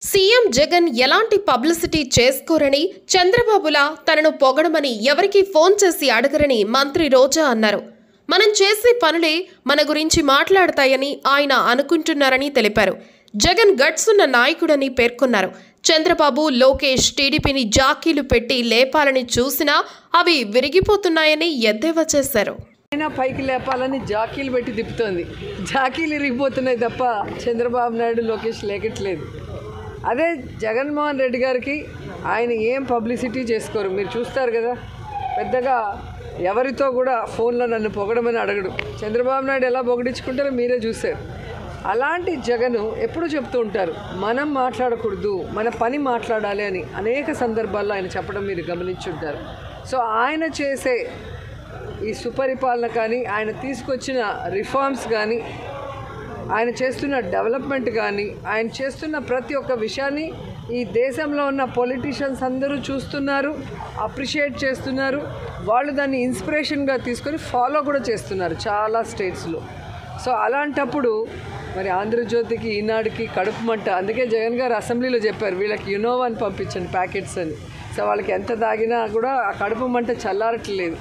CM Jagan ఎలాంటి publicity చేసుకోరని, చంద్రబాబులా తనను పొగడమని ఎవరికీ ఫోన్ చేసి అడగరని మంత్రి రోజా అన్నారు. మనం చేసే పనులే మన గురించి మాట్లాడతాయని ఆయన అనుకుంటున్నారని తెలిపారు. జగన్ గట్స్ ఉన్న నాయకుడని పేర్కొన్నారు. చంద్రబాబు, లోకేష్ టీడీపీని జాకీలు పెట్టి లేపాలని చూసినా అవి విరిగిపోతున్నాయని ఎద్దేవా చేశారు. పైకి లేపాలని జాకీలు పెట్టి తిప్పుతోంది. జాకీలు ఇరిగిపోతున్నాయి తప్ప చంద్రబాబు నాయుడు, లోకేష్ లేకట్లేదు. అదే జగన్మోహన్ రెడ్డి గారికి ఆయన ఏం పబ్లిసిటీ చేసుకోరు. మీరు చూస్తారు కదా, పెద్దగా ఎవరితో కూడా ఫోన్లో నన్ను పొగడమని అడగడు. చంద్రబాబు నాయుడు ఎలా పొగడించుకుంటారో మీరే చూశారు. అలాంటి జగను ఎప్పుడు చెప్తూ ఉంటారు, మనం మాట్లాడకూడదు, మన పని మాట్లాడాలి అని అనేక సందర్భాల్లో ఆయన చెప్పడం మీరు గమనించుంటారు. సో ఆయన చేసే ఈ సుపరిపాలన కానీ, ఆయన తీసుకొచ్చిన రిఫార్మ్స్ కానీ, ఆయన చేస్తున్న డెవలప్మెంట్ కానీ, ఆయన చేస్తున్న ప్రతి ఒక్క విషయాన్ని ఈ దేశంలో ఉన్న పొలిటీషియన్స్ అందరూ చూస్తున్నారు, అప్రిషియేట్ చేస్తున్నారు. వాళ్ళు దాన్ని ఇన్స్పిరేషన్గా తీసుకొని ఫాలో కూడా చేస్తున్నారు చాలా స్టేట్స్లో. సో అలాంటప్పుడు మరి ఆంధ్రజ్యోతికి, ఈనాడుకి కడుపు మంట. అందుకే జగన్ గారు అసెంబ్లీలో చెప్పారు, వీళ్ళకి యునోవా అని పంపించండి ప్యాకెట్స్ అని. సో వాళ్ళకి ఎంత తాగినా కూడా ఆ కడుపు మంట చల్లారట్లేదు.